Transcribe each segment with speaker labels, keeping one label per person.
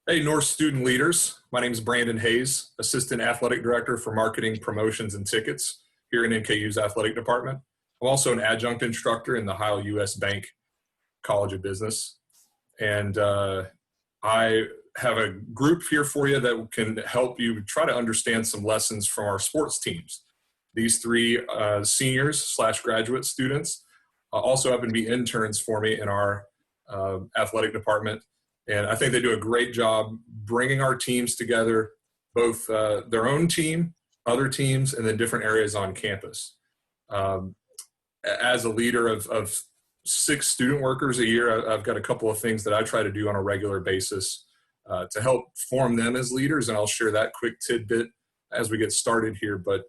Speaker 1: Hey, Norse student leaders. My name is Brandon Hayes, Assistant Athletic Director for Marketing, Promotions, and Tickets here in NKU's Athletic Department. I'm also an adjunct instructor in the Ohio U.S. Bank College of Business. And I have a group here for you that can help you try to understand some lessons from our sports teams. These three seniors slash graduate students also happen to be interns for me in our athletic department. And I think they do a great job bringing our teams together, both their own team, other teams, and then different areas on campus. As a leader of 6 student workers a year, I've got a couple of things that I try to do on a regular basis to help form them as leaders, and I'll share that quick tidbit as we get started here. But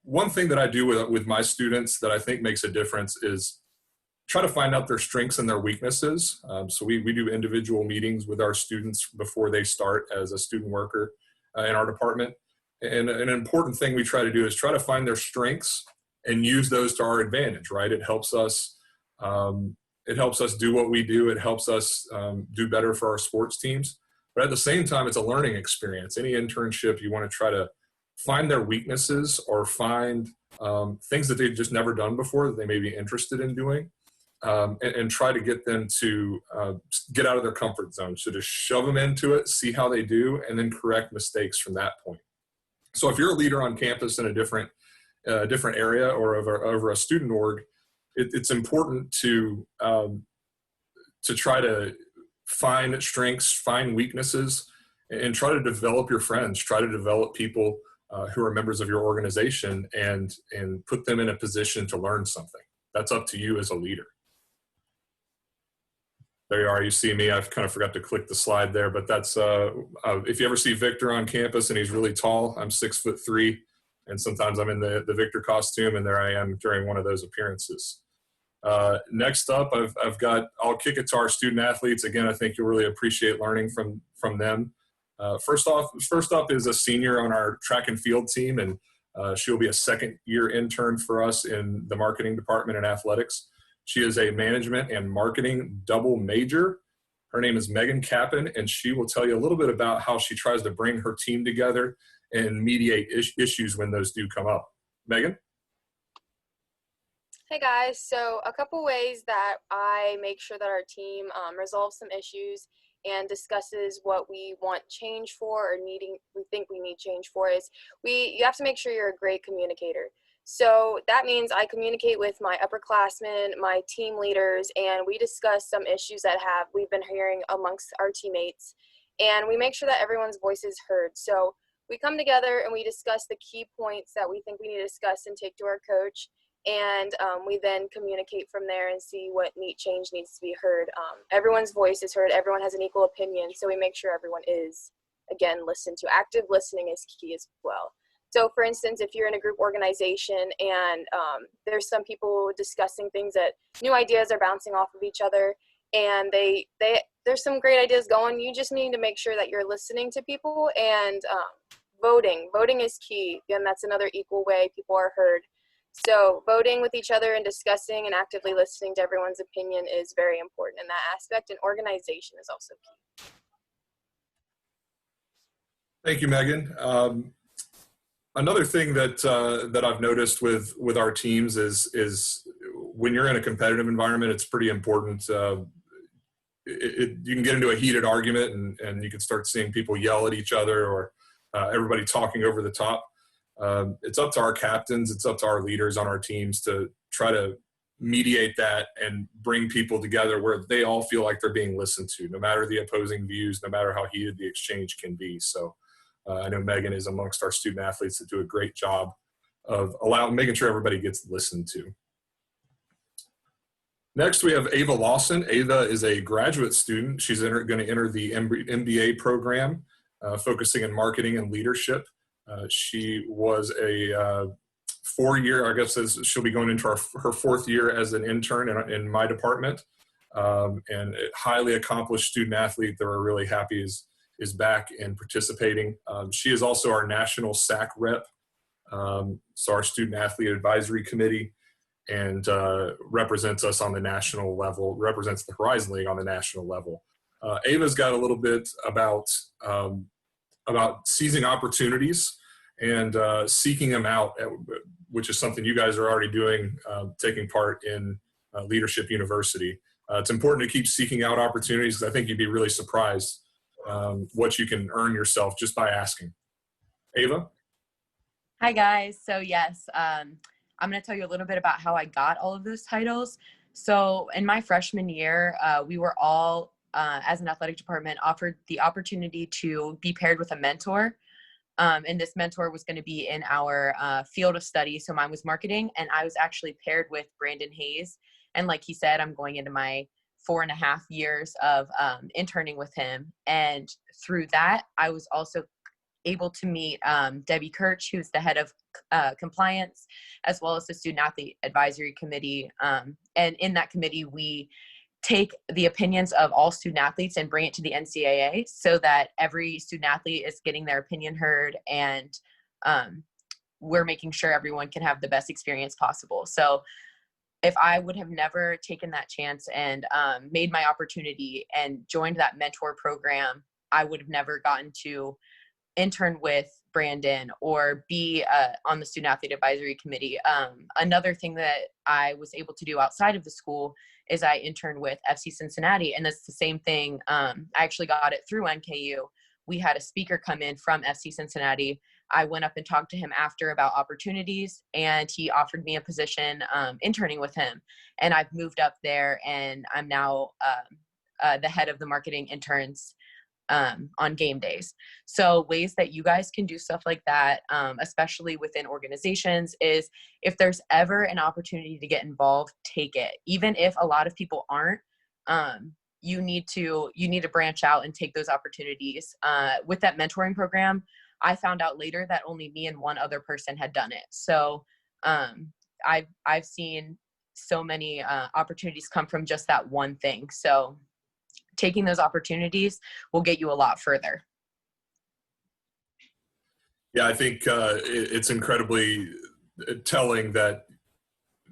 Speaker 1: one thing that I do with my students that I think makes a difference is try to find out their strengths and their weaknesses. So we do individual meetings with our students before they start as a student worker in our department. And an important thing we try to do is try to find their strengths and use those to our advantage, right? It helps us do what we do. It helps us do better for our sports teams. But at the same time, it's a learning experience. Any internship, you want to try to find their weaknesses or find things that they've just never done before that they may be interested in doing. And try to get them to get out of their comfort zone. So just shove them into it, see how they do, and then correct mistakes from that point. So if you're a leader on campus in a different area or over a student org, it's important to try to find strengths, find weaknesses, and try to develop your friends. Try to develop people who are members of your organization and put them in a position to learn something. That's up to you as a leader. There you are. You see me. I've kind of forgot to click the slide there, but that's if you ever see Victor on campus and he's really tall, I'm 6'3", and sometimes I'm in the Victor costume, and there I am during one of those appearances. Next up, I'll kick it to our student athletes. Again, I think you'll really appreciate learning from them. First up is a senior on our track and field team, and she'll be a second-year intern for us in the marketing department and athletics. She is a management and marketing double major. Her name is Megan Kappen, and she will tell you a little bit about how she tries to bring her team together and mediate issues when those do come up. Megan?
Speaker 2: Hey guys, so a couple ways that I make sure that our team resolves some issues and discusses what we want change for or we think we need change for is you have to make sure you're a great communicator. So that means I communicate with my upperclassmen, my team leaders, and we discuss some issues that we've been hearing amongst our teammates, and we make sure that everyone's voice is heard. So we come together and we discuss the key points that we think we need to discuss and take to our coach, and we then communicate from there and see what change needs to be heard. Everyone's voice is heard. Everyone has an equal opinion, so we make sure everyone is, again, listened to. Active listening is key as well. So, for instance, if you're in a group organization and there's some people discussing things that new ideas are bouncing off of each other, and there's some great ideas going, you just need to make sure that you're listening to people and voting. Voting is key, and that's another equal way people are heard. So voting with each other and discussing and actively listening to everyone's opinion is very important in that aspect, and organization is also key.
Speaker 1: Thank you, Megan. Another thing that I've noticed with our teams is when you're in a competitive environment, it's pretty important. You can get into a heated argument and you can start seeing people yell at each other or everybody talking over the top. It's up to our captains, it's up to our leaders on our teams to try to mediate that and bring people together where they all feel like they're being listened to, no matter the opposing views, no matter how heated the exchange can be. So I know Megan is amongst our student athletes that do a great job of making sure everybody gets listened to. Next, we have Ava Lawson. Ava is a graduate student. She's going to enter the MBA program, focusing in marketing and leadership. She was a 4-year, I guess she'll be going into her 4th year as an intern in my department, and a highly accomplished student athlete that we're really happy is back and participating. She is also our national SAC rep, so our student athlete advisory committee, and represents us on the national level, represents the Horizon League on the national level. Ava's got a little bit about seizing opportunities and seeking them out, which is something you guys are already doing, taking part in Leadership University. It's important to keep seeking out opportunities because I think you'd be really surprised what you can earn yourself just by asking. Ava?
Speaker 3: Hi, guys. So yes, I'm going to tell you a little bit about how I got all of those titles. So in my freshman year, we were all, as an athletic department, offered the opportunity to be paired with a mentor. And this mentor was going to be in our field of study. So mine was marketing, and I was actually paired with Brandon Hayes. And like he said, I'm going into my 4.5 years of interning with him. And through that, I was also able to meet Debbie Kirch, who's the head of compliance, as well as the Student Athlete Advisory Committee. And in that committee, we take the opinions of all student athletes and bring it to the NCAA so that every student athlete is getting their opinion heard, and we're making sure everyone can have the best experience possible. So if I would have never taken that chance and made my opportunity and joined that mentor program, I would have never gotten to intern with Brandon or be on the Student Athlete Advisory Committee. Another thing that I was able to do outside of the school is I interned with FC Cincinnati, and it's the same thing. I actually got it through NKU. We had a speaker come in from FC Cincinnati. I went up and talked to him after about opportunities, and he offered me a position interning with him. And I've moved up there, and I'm now the head of the marketing interns on game days. So ways that you guys can do stuff like that, especially within organizations, is if there's ever an opportunity to get involved, take it. Even if a lot of people aren't, you need to branch out and take those opportunities. With that mentoring program, I found out later that only me and one other person had done it. So I've seen so many opportunities come from just that one thing. So taking those opportunities will get you a lot further.
Speaker 1: Yeah, I think it's incredibly telling that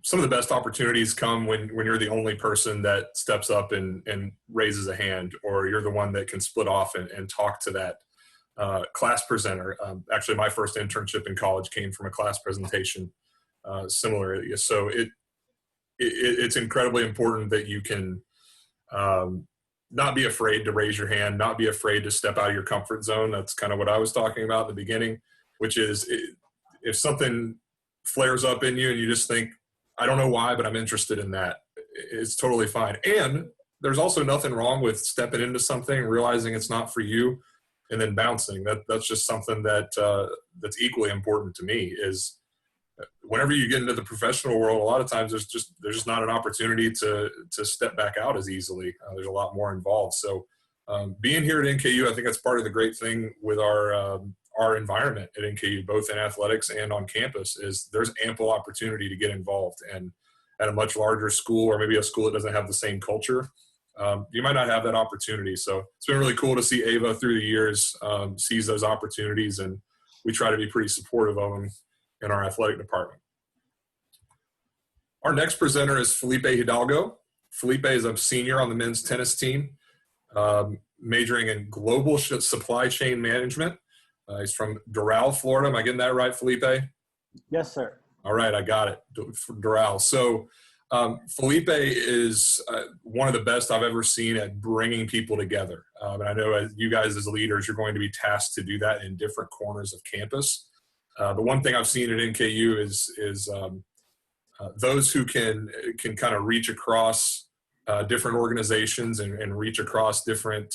Speaker 1: some of the best opportunities come when you're the only person that steps up and raises a hand, or you're the one that can split off and talk to that class presenter. Actually, my first internship in college came from a class presentation similarly. So it's incredibly important that you can not be afraid to raise your hand, not be afraid to step out of your comfort zone. That's kind of what I was talking about at the beginning, which is if something flares up in you and you just think, I don't know why, but I'm interested in that, it's totally fine. And there's also nothing wrong with stepping into something, realizing it's not for you, and then bouncing. That's just something that's equally important to me. Is whenever you get into the professional world, a lot of times there's just not an opportunity to step back out as easily. There's a lot more involved. So being here at NKU, I think that's part of the great thing with our environment at NKU, both in athletics and on campus, is there's ample opportunity to get involved. And at a much larger school, or maybe a school that doesn't have the same culture, you might not have that opportunity. So it's been really cool to see Ava through the years seize those opportunities, and we try to be pretty supportive of them in our athletic department. Our next presenter is Felipe Hidalgo. Felipe is a senior on the men's tennis team, majoring in global supply chain management. He's from Doral, Florida. Am I getting that right, Felipe?
Speaker 4: Yes, sir.
Speaker 1: All right, I got it. Doral. So Felipe is one of the best I've ever seen at bringing people together. And I know as you guys as leaders, you're going to be tasked to do that in different corners of campus. But one thing I've seen at NKU is those who can kind of reach across different organizations and reach across different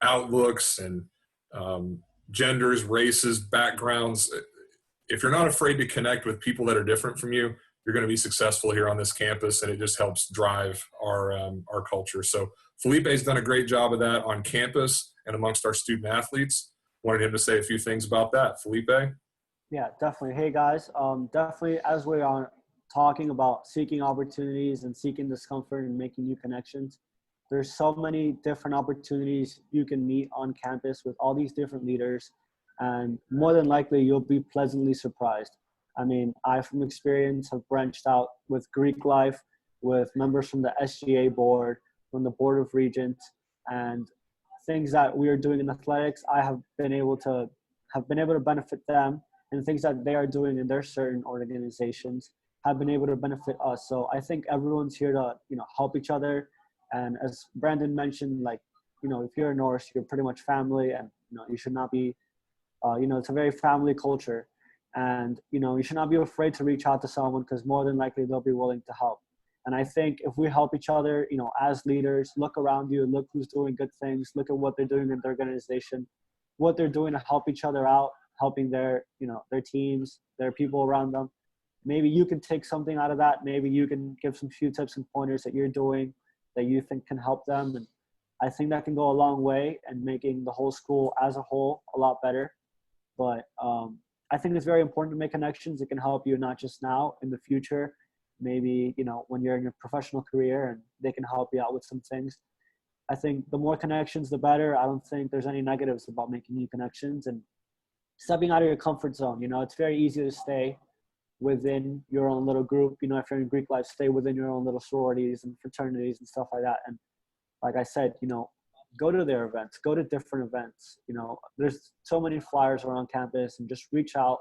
Speaker 1: outlooks and genders, races, backgrounds. If you're not afraid to connect with people that are different from you, you're going to be successful here on this campus, and it just helps drive our culture. So Felipe's done a great job of that on campus and amongst our student athletes. Wanted him to say a few things about that. Felipe?
Speaker 4: Yeah, definitely. Hey, guys. Definitely, as we are talking about seeking opportunities and seeking discomfort and making new connections, there's so many different opportunities you can meet on campus with all these different leaders, and more than likely you'll be pleasantly surprised. I mean, I from experience have branched out with Greek life, with members from the SGA board, from the Board of Regents, and things that we are doing in athletics, I have been able to benefit them, and things that they are doing in their certain organizations have been able to benefit us. So I think everyone's here to, help each other. And as Brandon mentioned, like, if you're a Norse, you're pretty much family, and, you should not be, it's a very family culture. And, you should not be afraid to reach out to someone, because more than likely they'll be willing to help. And I think if we help each other, as leaders, look around you, look who's doing good things, look at what they're doing in their organization, what they're doing to help each other out, helping their, their teams, their people around them. Maybe you can take something out of that. Maybe you can give some few tips and pointers that you're doing that you think can help them. And I think that can go a long way in making the whole school as a whole a lot better. But I think it's very important to make connections. It can help you not just now, in the future, maybe, when you're in your professional career, and they can help you out with some things. I think the more connections, the better. I don't think there's any negatives about making new connections and stepping out of your comfort zone. It's very easy to stay within your own little group. If you're in Greek life, stay within your own little sororities and fraternities and stuff like that. And like I said, go to their events, go to different events. There's so many flyers around campus, and just reach out.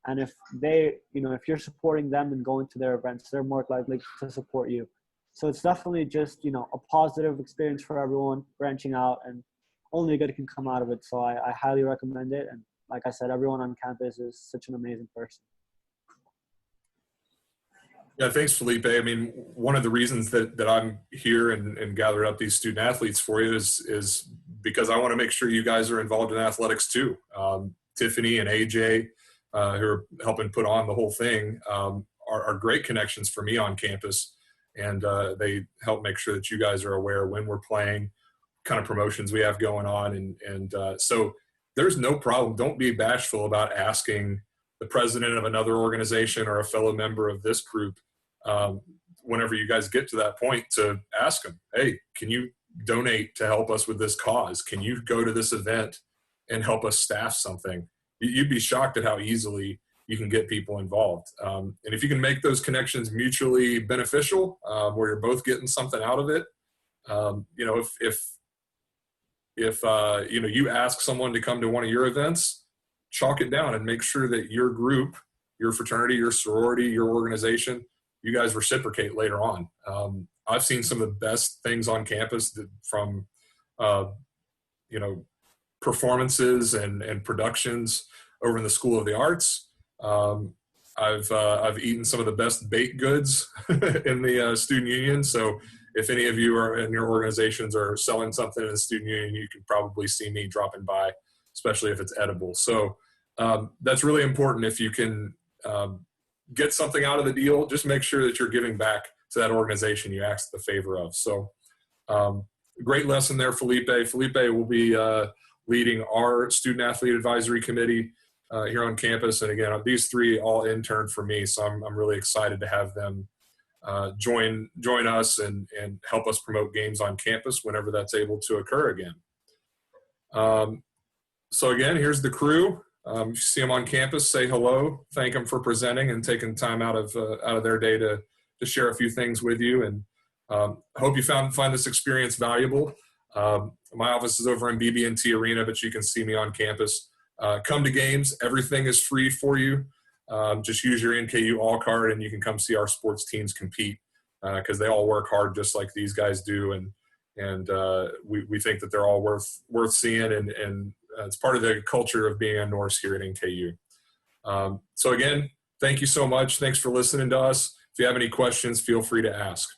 Speaker 4: And if they, if you're supporting them and going to their events, they're more likely to support you. So it's definitely just, a positive experience for everyone, branching out, and only good can come out of it. So I highly recommend it. And like I said, everyone on campus is such an amazing person.
Speaker 1: Yeah, thanks, Felipe. I mean, one of the reasons that I'm here and gathered up these student athletes for you is because I want to make sure you guys are involved in athletics too. Tiffany and AJ, who are helping put on the whole thing, are great connections for me on campus. And they help make sure that you guys are aware when we're playing, kind of promotions we have going on. And so there's no problem. Don't be bashful about asking the president of another organization or a fellow member of this group, whenever you guys get to that point, to ask them, hey, can you donate to help us with this cause? Can you go to this event and help us staff something? You'd be shocked at how easily you can get people involved. And if you can make those connections mutually beneficial, where you're both getting something out of it, if you ask someone to come to one of your events, chalk it down and make sure that your group, your fraternity, your sorority, your organization, you guys reciprocate later on. I've seen some of the best things on campus from, performances and productions over in the School of the Arts. I've eaten some of the best baked goods in the student union. So if any of you are in your organizations are selling something in the student union, you can probably see me dropping by, especially if it's edible. So that's really important. If you can get something out of the deal, just make sure that you're giving back to that organization you asked the favor of. So great lesson there, Felipe. Felipe will be leading our student athlete advisory committee here on campus. And again, these three all interned for me. So I'm really excited to have them join us and help us promote games on campus whenever that's able to occur again. So again, here's the crew. If you see them on campus, say hello, thank them for presenting and taking time out of their day to share a few things with you. And hope you find this experience valuable. My office is over in BB&T Arena, but you can see me on campus. Come to games. Everything is free for you. Just use your NKU All card and you can come see our sports teams compete because they all work hard just like these guys do. And we think that they're all worth seeing, and it's part of the culture of being a Norse here at NKU. So again, thank you so much. Thanks for listening to us. If you have any questions, feel free to ask.